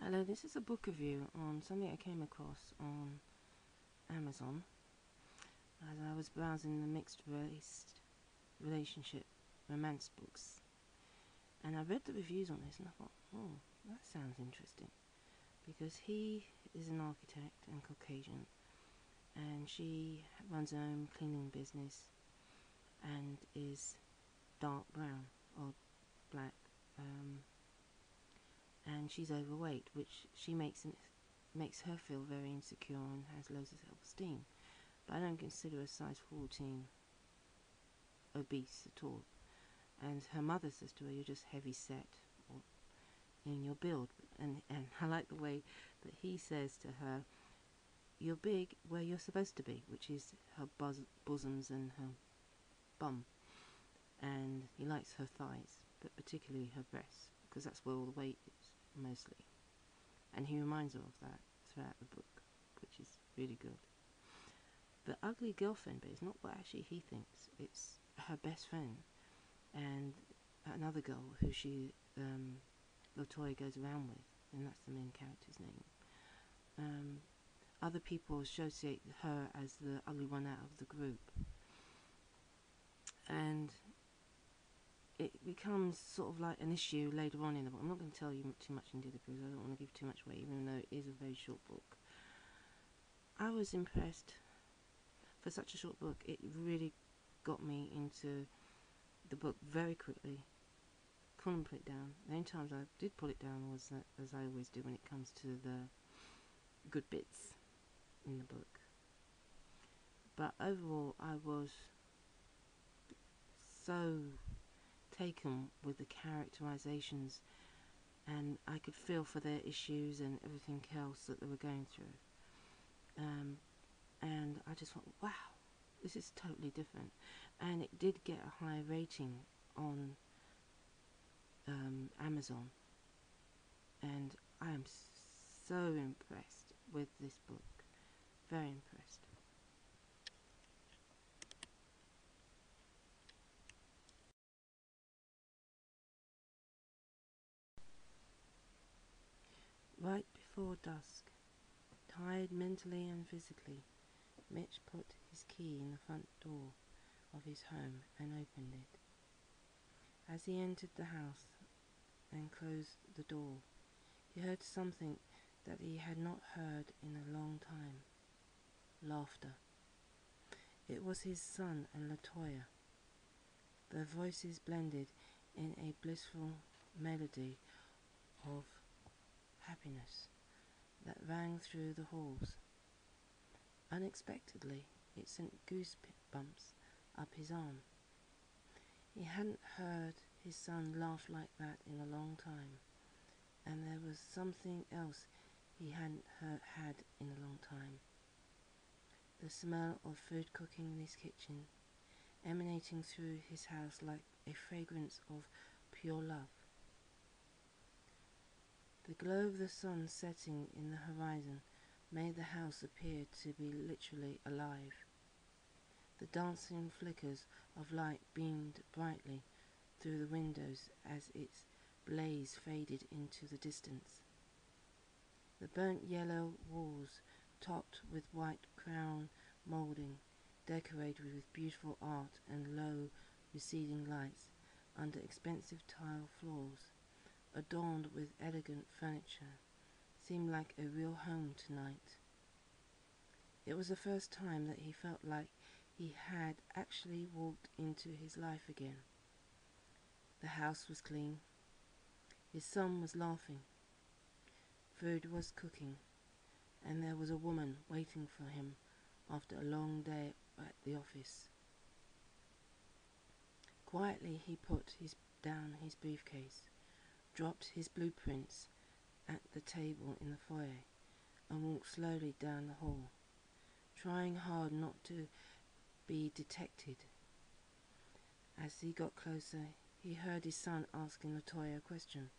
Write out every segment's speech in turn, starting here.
Hello, this is a book review on something I came across on Amazon as I was browsing the mixed race relationship romance books, and I read the reviews on this and I thought, oh, that sounds interesting, because he is an architect and Caucasian, and she runs her own cleaning business and is dark brown or black, and she's overweight, which she makes her feel very insecure and has loads of self-esteem. But I don't consider a size 14 obese at all. And her mother says to her, "You're just heavy set or in your build." And I like the way that he says to her, "You're big where you're supposed to be," which is her bosoms and her bum. And he likes her thighs, but particularly her breasts, because that's where all the weight is, mostly. And he reminds her of that throughout the book, which is really good. The ugly girlfriend bit is not what actually he thinks. It's her best friend and another girl who she, Latoya, goes around with, and that's the main character's name. Other people associate her as the ugly one out of the group, and it becomes sort of like an issue later on in the book. I'm not going to tell you too much into the because I don't want to give too much away, even though it is a very short book. I was impressed. For such a short book, it really got me into the book very quickly. Couldn't put it down. The only times I did put it down was that, as I always do when it comes to the good bits in the book. But overall, I was so taken with the characterizations, and I could feel for their issues and everything else that they were going through. And I just thought, wow, this is totally different. And it did get a high rating on Amazon, and I am so impressed with this book. Very impressed. Right before dusk, tired mentally and physically, Mitch put his key in the front door of his home and opened it. As he entered the house and closed the door, he heard something that he had not heard in a long time. Laughter. It was his son and Latoya. Their voices blended in a blissful melody of happiness that rang through the halls. Unexpectedly, it sent goosebumps up his arm. He hadn't heard his son laugh like that in a long time, and there was something else he hadn't had in a long time. The smell of food cooking in his kitchen, emanating through his house like a fragrance of pure love. The glow of the sun setting in the horizon made the house appear to be literally alive. The dancing flickers of light beamed brightly through the windows as its blaze faded into the distance. The burnt yellow walls, topped with white crown moulding, decorated with beautiful art and low, receding lights under expensive tile floors, adorned with elegant furniture, seemed like a real home tonight. It was the first time that he felt like he had actually walked into his life again. The house was clean. His son was laughing. Food was cooking, and there was a woman waiting for him after a long day at the office. Quietly he put down his briefcase, dropped his blueprints at the table in the foyer, and walked slowly down the hall, trying hard not to be detected. As he got closer, he heard his son asking Latoya a question.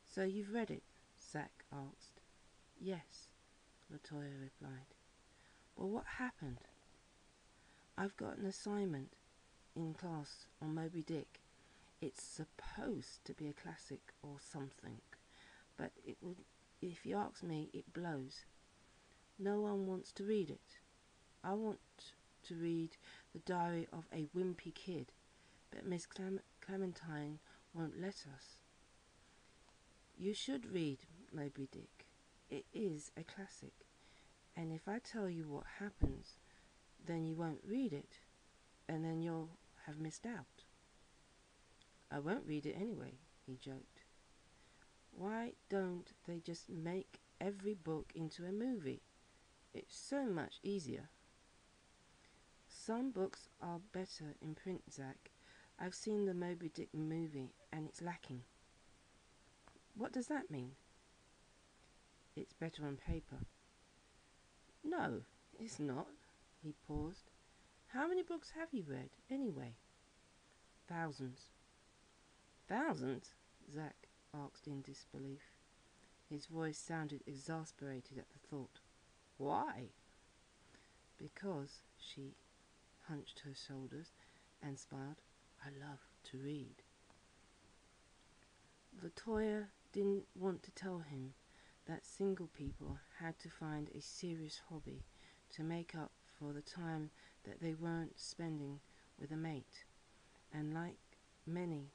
"So you've read it?" Zach asked. "Yes," Latoya replied. "Well, what happened?" "I've got an assignment in class on Moby Dick. It's supposed to be a classic or something, but it would If you ask me, it blows. No one wants to read it. I want to read the diary of a wimpy kid, but Miss Clementine won't let us. You should read Moby Dick. It is a classic, and if I tell you what happens, then you won't read it, and then you'll have missed out. I won't read it anyway, he joked. Why don't they just make every book into a movie? It's so much easier. Some books are better in print, Zack. I've seen the Moby Dick movie, and it's lacking. What does that mean? It's better on paper. No, it's not. He paused. How many books have you read, anyway? Thousands. Thousands? Zack asked in disbelief. His voice sounded exasperated at the thought. Why? Because, she hunched her shoulders and smiled, I love to read. Latoya didn't want to tell him that single people had to find a serious hobby to make up for the time that they weren't spending with a mate, and like many,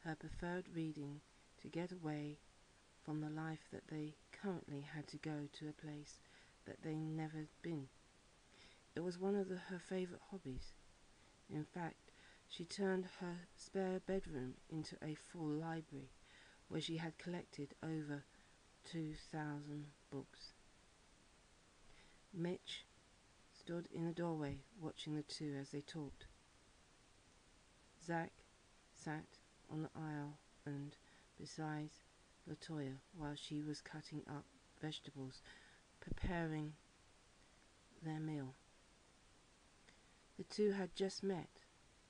her preferred reading to get away from the life that they currently had to go to a place that they never been. It was one of her favourite hobbies. In fact, she turned her spare bedroom into a full library, where she had collected over 2,000 books. Mitch stood in the doorway watching the two as they talked. Zack sat on the aisle and beside Latoya while she was cutting up vegetables, preparing their meal. The two had just met,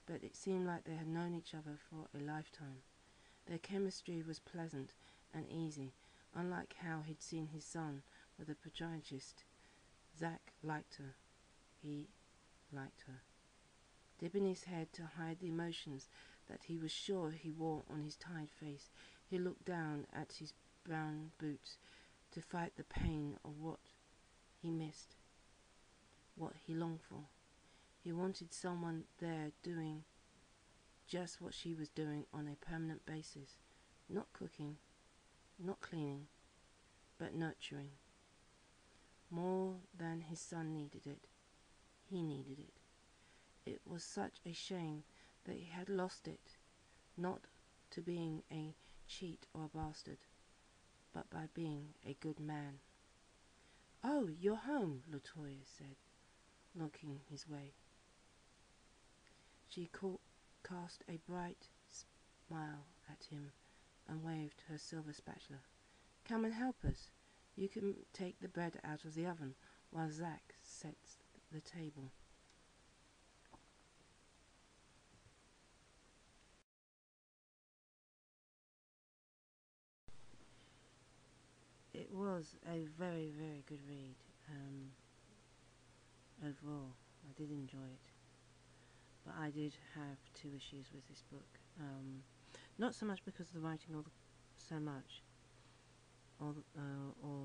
but it seemed like they had known each other for a lifetime. Their chemistry was pleasant and easy, unlike how he'd seen his son with a podiatrist. Zack liked her. He liked her. Dipping his head to hide the emotions that he was sure he wore on his tired face, he looked down at his brown boots to fight the pain of what he missed, what he longed for. He wanted someone there doing just what she was doing on a permanent basis, not cooking, not cleaning, but nurturing. More than his son needed it, he needed it. It was such a shame that he had lost it, not to being a cheat or a bastard, but by being a good man. Oh, you're home, Latoya said, looking his way. She cast a bright smile at him and waved her silver spatula. Come and help us. You can take the bread out of the oven while Zack sets the table. It was a very, very good read. Overall, I did enjoy it. But I did have two issues with this book. Not so much because of the writing so much, or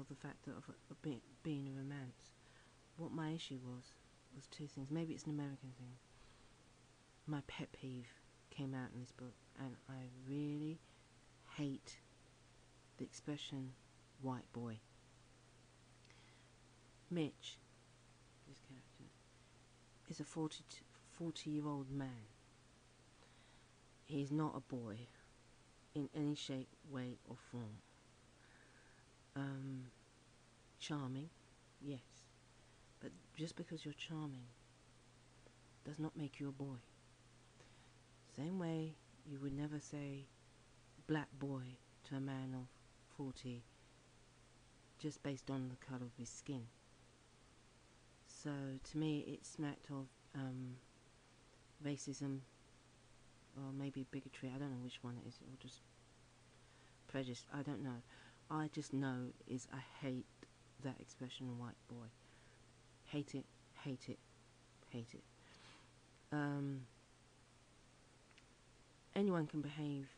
the fact that of being a romance. What my issue was two things. Maybe it's an American thing. My pet peeve came out in this book, and I really hate the expression white boy. Mitch, this character, is a 40-year-old man. He's not a boy in any shape, way or form. Charming, yes, but just because you're charming does not make you a boy. Same way you would never say black boy to a man of 40 just based on the colour of his skin. So to me it smacked of racism, or maybe bigotry. I don't know which one it is, or just prejudice. I don't know. I just know is I hate that expression, white boy. Hate it, hate it, hate it. Anyone can behave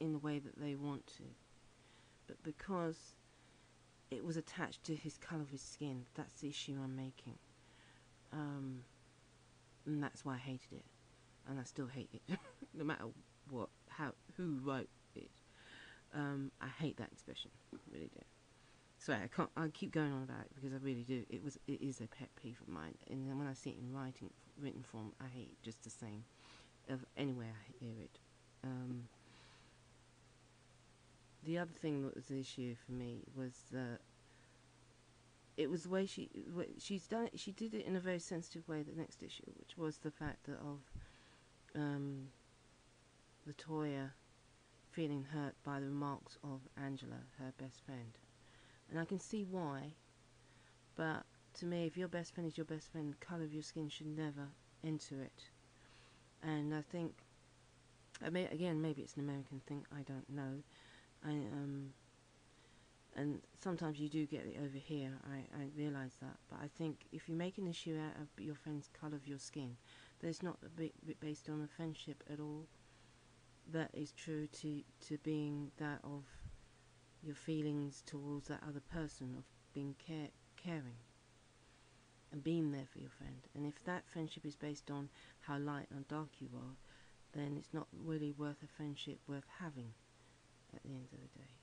in the way that they want to, but because it was attached to his colour of his skin. That's the issue I'm making. And that's why I hated it. And I still hate it. No matter what, who wrote it. I hate that expression. I really do. Sorry, I keep going on about it because I really do. It is a pet peeve of mine. And then when I see it in written form, I hate it just the same. Anywhere I hear it. The other thing that was the issue for me was that it was the way she's done it. She did it in a very sensitive way. The next issue, which was the fact that of Latoya feeling hurt by the remarks of Angela, her best friend, and I can see why. But to me, if your best friend is your best friend, the colour of your skin should never enter it. And I think, again, maybe it's an American thing. I don't know. And sometimes you do get it over here. I realise that. But I think if you make an issue out of your friend's colour of your skin, that it's not a bit based on a friendship at all. That is true to being that of your feelings towards that other person, of being caring and being there for your friend. And if that friendship is based on how light and dark you are, then it's not really worth a friendship worth having at the end of the day.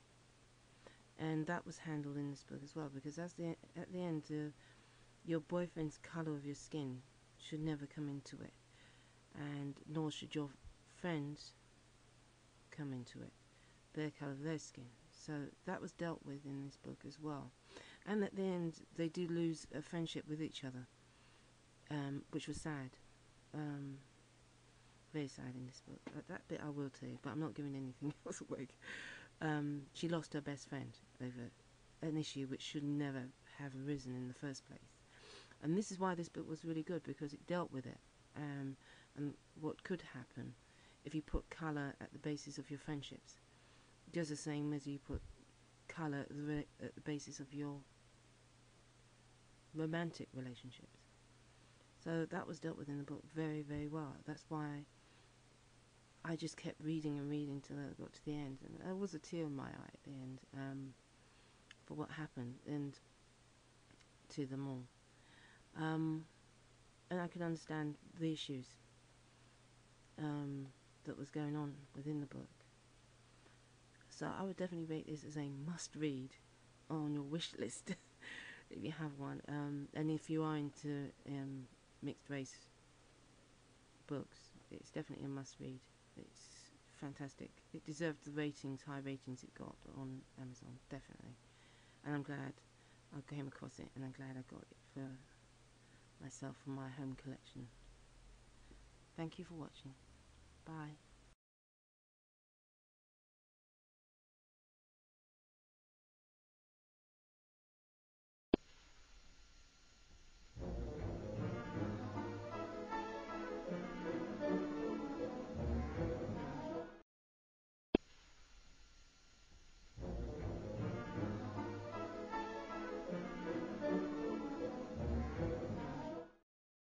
And that was handled in this book as well, because at the end, your boyfriend's colour of your skin should never come into it, and nor should your friends come into it, their colour of their skin. So that was dealt with in this book as well. And at the end, they do lose a friendship with each other, which was sad. Very sad in this book. That bit I will tell you, but I'm not giving anything else away. She lost her best friend over an issue which should never have arisen in the first place. And this is why this book was really good, because it dealt with it. And what could happen if you put colour at the basis of your friendships. Just the same as you put colour at the basis of your romantic relationships. So that was dealt with in the book very, very well. That's why I just kept reading and reading till I got to the end, and there was a tear in my eye at the end for what happened and to them all. And I could understand the issues that was going on within the book. So I would definitely rate this as a must-read on your wish list if you have one. And if you are into mixed race books, it's definitely a must-read. It's fantastic. It deserved the high ratings it got on Amazon, definitely. And I'm glad I came across it, and I'm glad I got it for myself for my home collection. Thank you for watching. Bye.